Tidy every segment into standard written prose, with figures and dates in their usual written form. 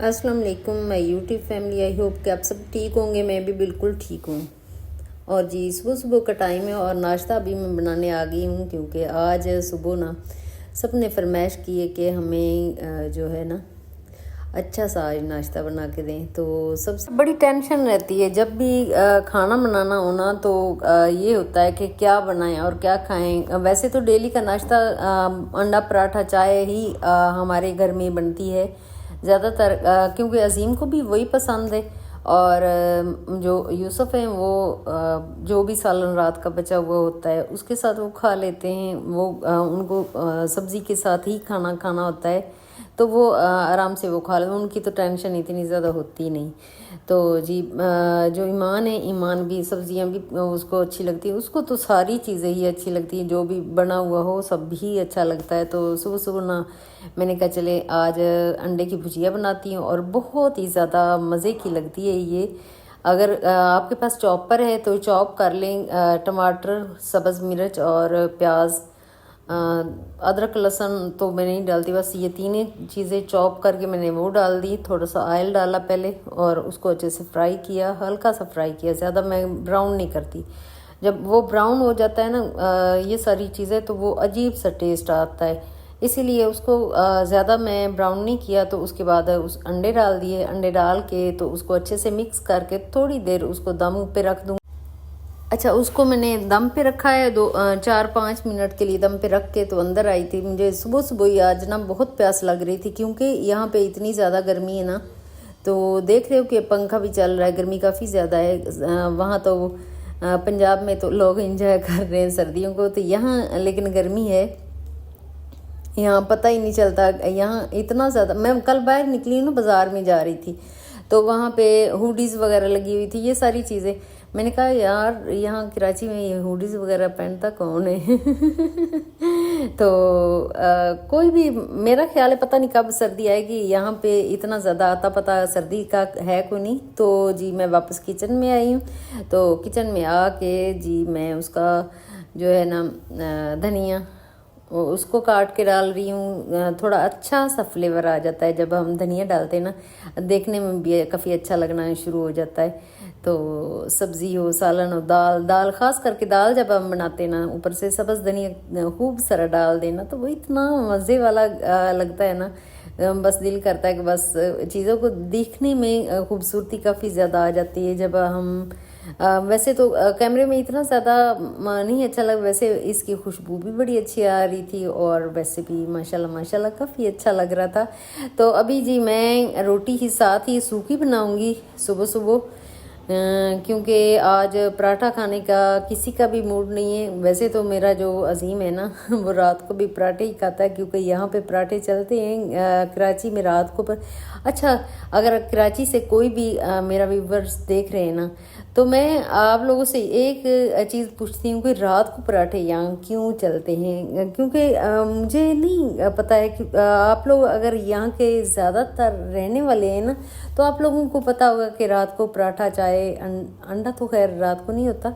अस्सलाम वालेकुम my YouTube family. I hope कि आप सब ठीक होंगे। मैं भी बिल्कुल ठीक हूँ। और जी सुबह सुबह का टाइम है और नाश्ता अभी मैं बनाने आ गई हूँ, क्योंकि आज सुबह ना सब ने फरमाइश की है कि हमें जो है ना अच्छा सा आज नाश्ता बना के दें। तो सबसे बड़ी टेंशन रहती है जब भी खाना बनाना होना, तो ये होता है कि क्या बनाएं और क्या खाएं। वैसे तो डेली का नाश्ता अंडा पराठा चाय ही हमारे घर में बनती है ज़्यादातर, क्योंकि अजीम को भी वही पसंद है। और जो यूसुफ हैं वो जो भी सालन रात का बचा हुआ होता है उसके साथ वो खा लेते हैं। वो उनको सब्ज़ी के साथ ही खाना खाना होता है, तो वो आराम से वो खा लेते, उनकी तो टेंशन इतनी ज़्यादा होती नहीं। तो जी जो ईमान है, ईमान भी सब्जियां भी उसको अच्छी लगती है। उसको तो सारी चीज़ें ही अच्छी लगती हैं, जो भी बना हुआ हो सब भी अच्छा लगता है। तो सुबह सुबह ना मैंने कहा चले आज अंडे की भुजिया बनाती हूँ, और बहुत ही ज़्यादा मज़े की लगती है ये। अगर आपके पास चॉपर है तो चॉप कर लें, टमाटर, सब्ज़ मिर्च और प्याज, अदरक लहसुन तो मैं नहीं डालती, बस ये तीनों चीज़ें चॉप करके मैंने वो डाल दी। थोड़ा सा ऑयल डाला पहले और उसको अच्छे से फ्राई किया, हल्का सा फ्राई किया, ज़्यादा मैं ब्राउन नहीं करती। जब वो ब्राउन हो जाता है ना ये सारी चीज़ें, तो वो अजीब सा टेस्ट आता है, इसीलिए उसको ज़्यादा मैं ब्राउन नहीं किया। तो उसके बाद उस अंडे डाल दिए, अंडे डाल के तो उसको अच्छे से मिक्स करके थोड़ी देर उसको दम पे रख दूँ। अच्छा, उसको मैंने दम पे रखा है 4-5 मिनट के लिए दम पे रख के तो अंदर आई थी। मुझे सुबह सुबह ही आज ना बहुत प्यास लग रही थी, क्योंकि यहाँ पे इतनी ज़्यादा गर्मी है ना। तो देख रहे हो कि पंखा भी चल रहा है, गर्मी काफ़ी ज़्यादा है। वहाँ तो पंजाब में तो लोग एंजॉय कर रहे हैं सर्दियों को, तो यहाँ लेकिन गर्मी है। यहाँ पता ही नहीं चलता, यहाँ इतना ज़्यादा। मैं कल बाहर निकली हूँ ना, बाज़ार में जा रही थी, तो वहाँ पे हुडीज़ वगैरह लगी हुई थी, ये सारी चीज़ें। मैंने कहा यार यहाँ कराची में ये हुडीज़ वगैरह पहनता कौन है तो कोई भी, मेरा ख्याल है पता नहीं कब सर्दी आएगी। यहाँ पे इतना ज़्यादा आता पता सर्दी का है कोई नहीं। तो जी मैं वापस किचन में आई हूँ, तो किचन में आके जी मैं उसका जो है ना धनिया उसको काट के डाल रही हूँ। थोड़ा अच्छा सा फ्लेवर आ जाता है जब हम धनिया डालते हैं ना, देखने में भी काफ़ी अच्छा लगना शुरू हो जाता है। तो सब्ज़ी हो, सालन हो, दाल दाल ख़ास करके दाल जब हम बनाते हैं ना, ऊपर से सब्ज़ धनिया खूब सारा डाल देना, तो वो इतना मज़े वाला लगता है ना। बस दिल करता है कि बस चीज़ों को दिखने में खूबसूरती काफ़ी ज़्यादा आ जाती है जब हम वैसे तो कैमरे में इतना ज़्यादा नहीं अच्छा लगा। वैसे इसकी खुशबू भी बड़ी अच्छी आ रही थी, और वैसे भी माशाल्लाह माशाल्लाह काफ़ी अच्छा लग रहा था। तो अभी जी मैं रोटी ही साथ ही सूखी बनाऊंगी सुबह सुबह, क्योंकि आज पराठा खाने का किसी का भी मूड नहीं है। वैसे तो मेरा जो अजीम है ना वो रात को भी पराठे ही खाता है, क्योंकि यहाँ पे पराठे चलते हैं कराची में रात को। पर अच्छा, अगर कराची से कोई भी मेरा व्यूवर्स देख रहे हैं ना, तो मैं आप लोगों से एक चीज़ पूछती हूँ कि रात को पराठे यहाँ क्यों चलते हैं, क्योंकि मुझे नहीं पता है कि आप लोग अगर यहाँ के ज़्यादातर रहने वाले हैं ना, तो आप लोगों को पता होगा कि रात को पराठा चाय अंडा तो खैर रात को नहीं होता,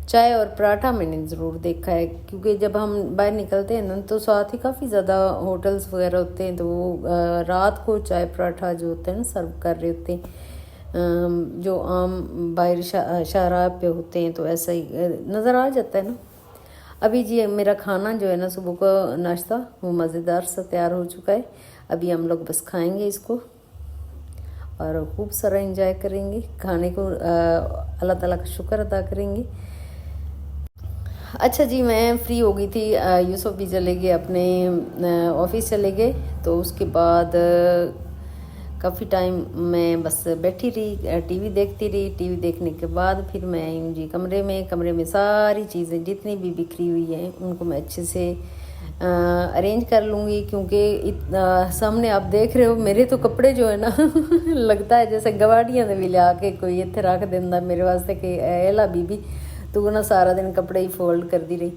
चाय और पराठा मैंने ज़रूर देखा है। क्योंकि जब हम बाहर निकलते हैं ना, तो साथ ही काफ़ी ज़्यादा होटल्स वगैरह होते हैं, तो वो रात को चाय पराठा जो होते हैं ना सर्व कर रहे होते हैं, जो आम बाहर शाहराह पे होते हैं, तो ऐसा ही नज़र आ जाता है ना। अभी जी मेरा खाना जो है ना, सुबह का नाश्ता वो मज़ेदार सा तैयार हो चुका है। अभी हम लोग बस खाएंगे इसको और खूब सारा एंजॉय करेंगे खाने को, अल्लाह ताला का शुक्र अदा करेंगे। अच्छा जी, मैं फ्री हो गई थी, यूसुफ भी चले गए अपने ऑफिस चले गए, तो उसके बाद काफ़ी टाइम मैं बस बैठी रही, टीवी देखती रही। टीवी देखने के बाद फिर मैं आई हूँ जी कमरे में सारी चीज़ें जितनी भी बिखरी हुई हैं उनको मैं अच्छे से अरेंज कर लूँगी। क्योंकि सामने आप देख रहे हो मेरे तो कपड़े जो है ना लगता है जैसे गवाड़ियाँ ने भी लिया के कोई इतने रख देंदा मेरे वास्ते कि एला बीबी तू ना सारा दिन कपड़े ही फोल्ड कर दी रही।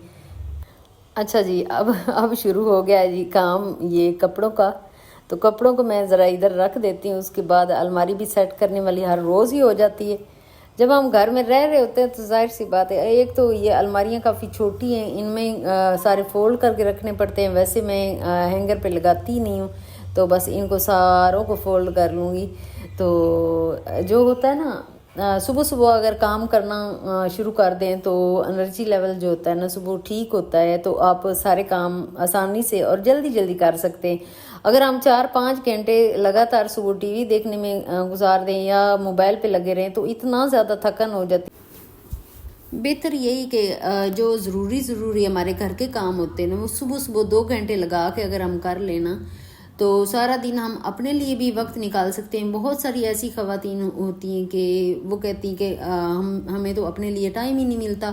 अच्छा जी, अब शुरू हो गया है जी काम ये कपड़ों का। तो कपड़ों को मैं ज़रा इधर रख देती हूँ, उसके बाद अलमारी भी सेट करने वाली हर रोज़ ही हो जाती है। जब हम घर में रह रहे होते हैं तो जाहिर सी बात है, एक तो ये अलमारियाँ काफ़ी छोटी हैं, इनमें सारे फोल्ड करके रखने पड़ते हैं। वैसे मैं हैंगर पे लगाती ही नहीं हूँ, तो बस इनको सारों को फोल्ड कर लूँगी। तो जो होता है ना, सुबह सुबह अगर काम करना शुरू कर दें तो एनर्जी लेवल जो होता है ना सुबह ठीक होता है, तो आप सारे काम आसानी से और जल्दी जल्दी कर सकते हैं। अगर हम 4-5 घंटे लगातार सुबह टीवी देखने में गुजार दें या मोबाइल पे लगे रहें तो इतना ज़्यादा थकन हो जाती है। बेहतर यही कि जो ज़रूरी हमारे घर के काम होते हैं ना वो सुबह सुबह 2 घंटे लगा के अगर हम कर लेना तो सारा दिन हम अपने लिए भी वक्त निकाल सकते हैं। बहुत सारी ऐसी ख़वातीन होती हैं कि वो कहती हैं कि हमें तो अपने लिए टाइम ही नहीं मिलता।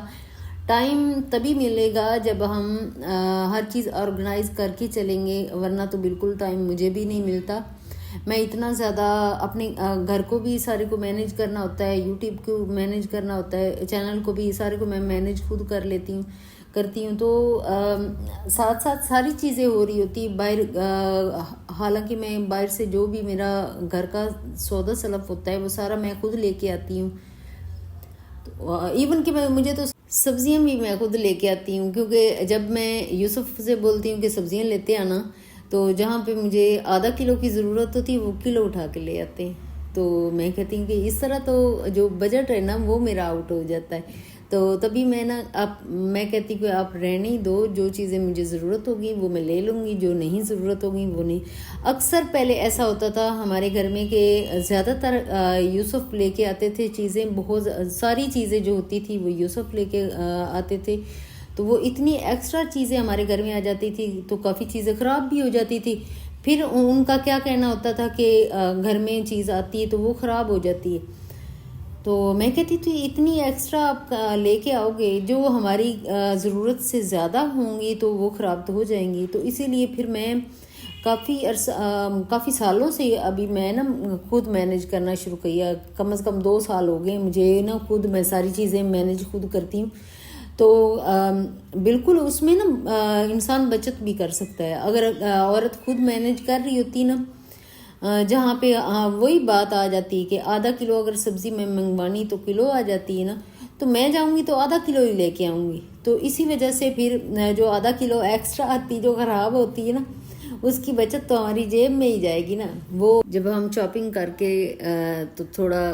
टाइम तभी मिलेगा जब हम हर चीज़ ऑर्गेनाइज करके चलेंगे, वरना तो बिल्कुल टाइम मुझे भी नहीं मिलता। मैं इतना ज़्यादा अपने घर को भी सारे को मैनेज करना होता है, यूट्यूब को मैनेज करना होता है, चैनल को भी सारे को मैं मैनेज खुद करती हूँ। तो साथ साथ सारी चीज़ें हो रही होती बाहर। हालांकि मैं बाहर से जो भी मेरा घर का सौदा सलफ होता है वो सारा मैं खुद लेके आती हूँ। तो इवन कि मुझे तो सब्जियां भी मैं खुद लेके आती हूँ, क्योंकि जब मैं यूसुफ से बोलती हूँ कि सब्जियां लेते आना तो जहाँ पे मुझे आधा किलो की ज़रूरत होती है वो किलो उठा के ले आते हैं। तो मैं कहती हूँ कि इस तरह तो जो बजट है ना वो मेरा आउट हो जाता है। तो तभी मैं कहती हूँ कि आप रहने ही दो, जो चीज़ें मुझे ज़रूरत होगी वो मैं ले लूँगी, जो नहीं ज़रूरत होगी वो नहीं। अक्सर पहले ऐसा होता था हमारे घर में कि ज़्यादातर यूसुफ लेके आते थे चीज़ें, बहुत सारी चीज़ें जो होती थी वो यूसुफ लेके आते थे। तो वो इतनी एक्स्ट्रा चीज़ें हमारे घर में आ जाती थी तो काफ़ी चीज़ें ख़राब भी हो जाती थी। फिर उनका क्या कहना होता था कि घर में चीज़ आती है तो वो ख़राब हो जाती है। तो मैं कहती थी इतनी एक्स्ट्रा आप लेके आओगे जो हमारी ज़रूरत से ज़्यादा होंगी तो वो ख़राब तो हो जाएंगी। तो इसीलिए फिर मैं काफ़ी सालों से अभी मैं ना खुद मैनेज करना शुरू किया। कम से कम 2 साल हो गए मुझे ना, खुद मैं सारी चीज़ें मैनेज खुद करती हूँ। तो बिल्कुल उसमें ना इंसान बचत भी कर सकता है। अगर औरत खुद मैनेज कर रही होती ना, जहाँ पे वही बात आ जाती है कि आधा किलो अगर सब्ज़ी मैं मंगवानी तो किलो आ जाती है ना, तो मैं जाऊँगी तो आधा किलो ही लेके आऊँगी। तो इसी वजह से फिर जो आधा किलो एक्स्ट्रा आती जो ख़राब होती है ना उसकी बचत तो हमारी जेब में ही जाएगी ना। वो जब हम शॉपिंग करके तो थोड़ा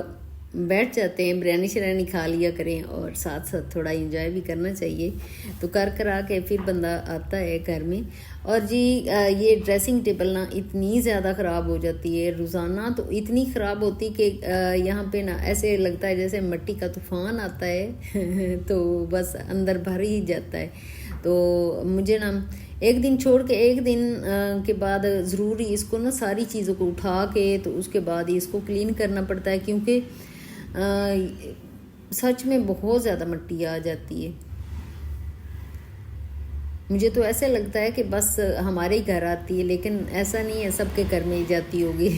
बैठ जाते हैं, बिरयानी शरानी खा लिया करें और साथ साथ थोड़ा इंजॉय भी करना चाहिए। तो कर के फिर बंदा आता है घर में। और जी ये ड्रेसिंग टेबल ना इतनी ज़्यादा ख़राब हो जाती है रोज़ाना, तो इतनी ख़राब होती कि यहाँ पे ना ऐसे लगता है जैसे मिट्टी का तूफ़ान आता है तो बस अंदर भर ही जाता है। तो मुझे ना एक दिन छोड़ के एक दिन के बाद ज़रूरी इसको ना सारी चीज़ों को उठा के तो उसके बाद ही इसको क्लीन करना पड़ता है, क्योंकि सच में बहुत ज़्यादा मिट्टी आ जाती है। मुझे तो ऐसे लगता है कि बस हमारे ही घर आती है, लेकिन ऐसा नहीं है, सबके घर में ही जाती होगी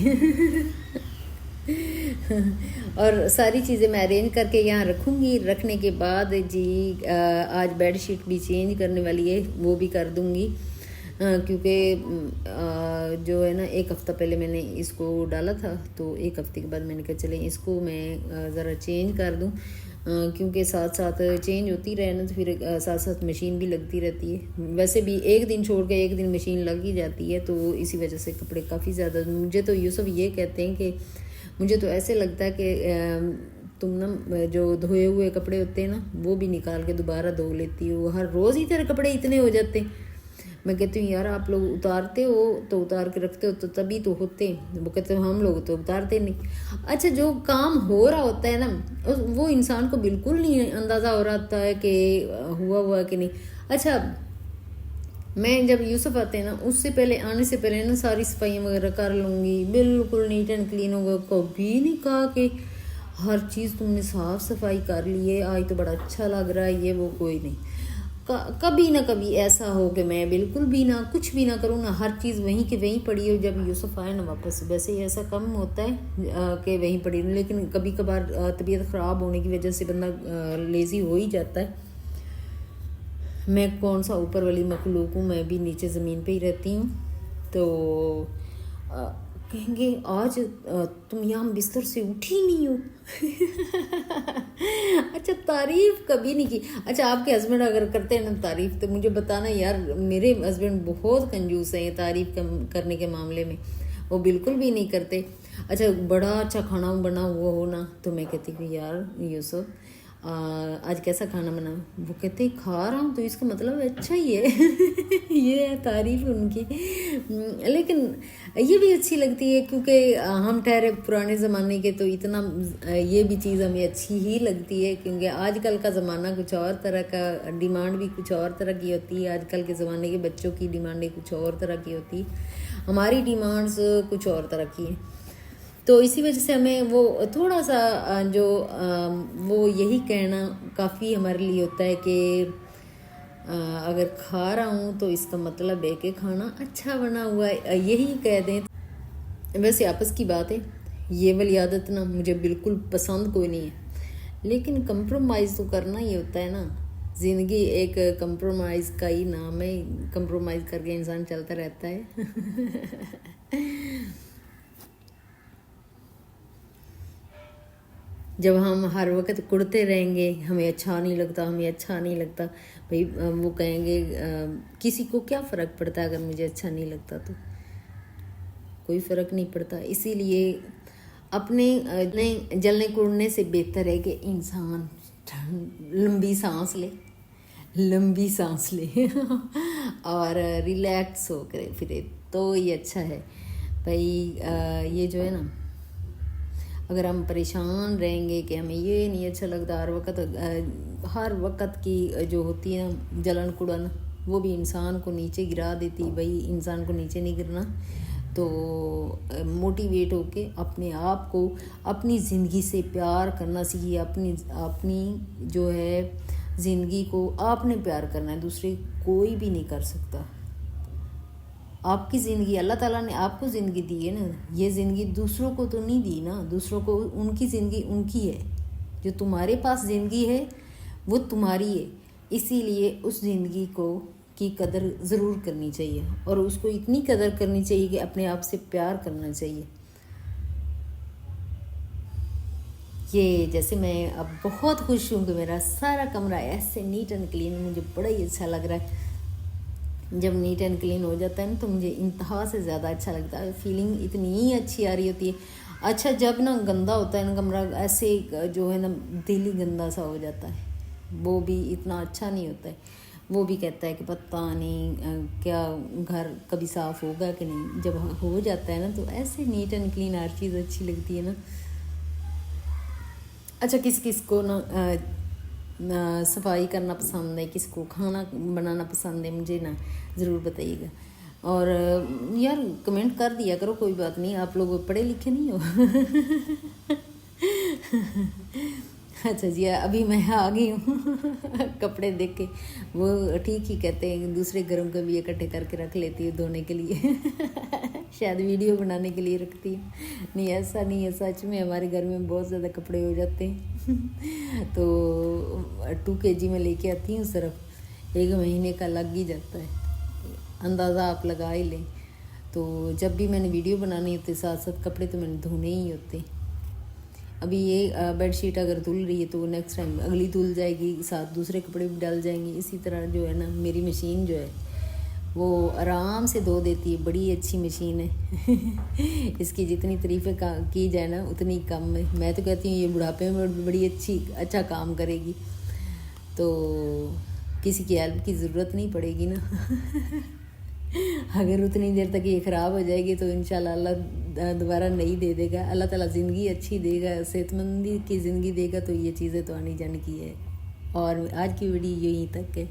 और सारी चीज़ें मैं अरेंज करके यहाँ रखूँगी। रखने के बाद जी आज बेड शीट भी चेंज करने वाली है, वो भी कर दूँगी। क्योंकि जो है ना 1 हफ़्ता पहले मैंने इसको डाला था, तो 1 हफ़्ते के बाद मैंने कहा चले इसको मैं ज़रा चेंज कर दूँ, क्योंकि साथ साथ चेंज होती रहे ना तो फिर साथ साथ मशीन भी लगती रहती है। वैसे भी एक दिन छोड़ के एक दिन मशीन लग ही जाती है, तो इसी वजह से कपड़े काफ़ी ज़्यादा। मुझे तो यूसुफ ये कहते हैं कि मुझे तो ऐसे लगता है कि तुम ना जो धोए हुए कपड़े होते हैं ना वो भी निकाल के दोबारा धो लेती हो, हर रोज़ ही तेरे कपड़े इतने हो जाते हैं। मैं कहती हूँ यार आप लोग उतारते हो तो उतार के रखते हो तो तभी तो होते। वो कहते हो हम लोग तो उतारते नहीं। अच्छा जो काम हो रहा होता है ना वो इंसान को बिल्कुल नहीं अंदाज़ा हो रहा होता है कि हुआ कि नहीं। अच्छा मैं जब यूसुफ आते हैं ना उससे पहले आने से पहले ना सारी सफाइयाँ वगैरह कर लूँगी, बिल्कुल नीट एंड क्लीन होगा। कभी नहीं कहा कि हर चीज़ तुमने साफ़ सफाई कर ली है, आज तो बड़ा अच्छा लग रहा है, ये वो कोई नहीं। कभी ना कभी ऐसा हो कि मैं बिल्कुल भी ना कुछ भी ना करूँ ना, हर चीज़ वहीं के वहीं पड़ी हो। जब यूसुफ आए ना वापस, वैसे ही ऐसा कम होता है कि वहीं पड़ी, लेकिन कभी कभार तबीयत ख़राब होने की वजह से बंदा लेज़ी हो ही जाता है। मैं कौन सा ऊपर वाली मखलूक हूँ, मैं भी नीचे ज़मीन पे ही रहती हूँ। तो कहेंगे आज तुम यहाँ बिस्तर से उठी नहीं हो। अच्छा, तारीफ कभी नहीं की। अच्छा, आपके हस्बैंड अगर करते हैं ना तारीफ तो मुझे बताना यार। मेरे हस्बैंड बहुत कंजूस हैं तारीफ करने के मामले में, वो बिल्कुल भी नहीं करते। अच्छा, बड़ा अच्छा खाना बना हुआ हो ना तो मैं कहती हूँ यार यूसुफ आज कैसा खाना बना। वो कहते खा रहा हूँ तो इसका मतलब अच्छा ही है। ये है तारीफ उनकी। लेकिन ये भी अच्छी लगती है क्योंकि हम ठहरे पुराने ज़माने के, तो इतना ये भी चीज़ हमें अच्छी ही लगती है क्योंकि आजकल का ज़माना कुछ और तरह का, डिमांड भी कुछ और तरह की होती है। आजकल के ज़माने के बच्चों की डिमांडें कुछ और तरह की होती है, हमारी डिमांड्स कुछ और तरह की है। तो इसी वजह से हमें वो थोड़ा सा जो वो यही कहना काफ़ी हमारे लिए होता है कि अगर खा रहा हूँ तो इसका मतलब है कि खाना अच्छा बना हुआ है, यही कह दें। वैसे आपस की बात है, ये वाली आदत ना मुझे बिल्कुल पसंद कोई नहीं है, लेकिन कंप्रोमाइज़ तो करना ही होता है ना। ज़िंदगी एक कंप्रोमाइज़ का ही नाम है, कंप्रोमाइज़ करके इंसान चलता रहता है। जब हम हर वक्त कुड़ते रहेंगे, हमें अच्छा नहीं लगता, हमें अच्छा नहीं लगता, भाई वो कहेंगे किसी को क्या फ़र्क पड़ता है अगर मुझे अच्छा नहीं लगता तो, कोई फ़र्क नहीं पड़ता। इसीलिए अपने जलने कुड़ने से बेहतर है कि इंसान लंबी सांस ले, लंबी सांस ले और रिलैक्स हो करे फिरे, तो ये अच्छा है भाई। ये जो है ना, अगर हम परेशान रहेंगे कि हमें ये नहीं अच्छा लगता, हर वक्त की जो होती है ना जलन कुड़न, वो भी इंसान को नीचे गिरा देती। भाई इंसान को नीचे नहीं गिरना, तो मोटिवेट होके अपने आप को, अपनी ज़िंदगी से प्यार करना सीखिए। अपनी जो है ज़िंदगी को आपने प्यार करना है, दूसरे कोई भी नहीं कर सकता। आपकी ज़िंदगी अल्लाह ताला ने आपको ज़िंदगी दी है ना, ये ज़िंदगी दूसरों को तो नहीं दी ना, दूसरों को उनकी ज़िंदगी उनकी है। जो तुम्हारे पास ज़िंदगी है वो तुम्हारी है, इसीलिए उस ज़िंदगी को की कदर ज़रूर करनी चाहिए, और उसको इतनी कदर करनी चाहिए कि अपने आप से प्यार करना चाहिए। ये जैसे मैं अब बहुत खुश हूँ कि मेरा सारा कमरा ऐसे नीट एंड क्लीन, मुझे बड़ा ही अच्छा लग रहा है। जब नीट एंड क्लीन हो जाता है ना तो मुझे इंतहा से ज़्यादा अच्छा लगता है, फीलिंग इतनी ही अच्छी आ रही होती है। अच्छा, जब ना गंदा होता है ना कमरा, ऐसे जो है ना दिल ही गंदा सा हो जाता है, वो भी इतना अच्छा नहीं होता है। वो भी कहता है कि पता नहीं क्या घर कभी साफ़ होगा कि नहीं। जब हो जाता है ना तो ऐसे नीट एंड क्लीन हर चीज़ अच्छी लगती है ना। अच्छा, किस किस को ना सफाई करना पसंद है, किसको खाना बनाना पसंद है, मुझे ना ज़रूर बताइएगा। और यार कमेंट कर दिया करो, कोई बात नहीं, आप लोग पढ़े लिखे नहीं हो। अच्छा जी, अभी मैं आ गई हूँ। कपड़े देख के वो ठीक ही कहते हैं, दूसरे घरों को भी इकट्ठे करके रख लेती हूँ धोने के लिए। शायद वीडियो बनाने के लिए रखती हूँ, नहीं ऐसा नहीं है, सच में हमारे घर में बहुत ज़्यादा कपड़े हो जाते हैं। तो 2 kg में लेके आती हूँ, सिर्फ 1 महीने का लग ही जाता है, अंदाज़ा आप लगा ही लें। तो जब भी मैंने वीडियो बनानी होती साथ साथ कपड़े तो मैंने धोने ही होते। अभी ये बेडशीट अगर धुल रही है तो नेक्स्ट टाइम अगली धुल जाएगी, साथ दूसरे कपड़े भी डाल जाएंगे। इसी तरह जो है ना मेरी मशीन जो है वो आराम से धो देती है, बड़ी अच्छी मशीन है। इसकी जितनी तारीफ़ें की जाए ना उतनी कम है। मैं तो कहती हूँ ये बुढ़ापे में बड़ी अच्छा काम करेगी, तो किसी की हेल्प की ज़रूरत नहीं पड़ेगी ना। अगर उतनी देर तक ये ख़राब हो जाएगी तो इंशाल्लाह अल्लाह दोबारा नहीं दे देगा। अल्लाह ताला ज़िंदगी अच्छी देगा, सेहतमंदी की ज़िंदगी देगा, तो ये चीज़ें तो आनी जानी की है। और आज की वीडियो यहीं तक है।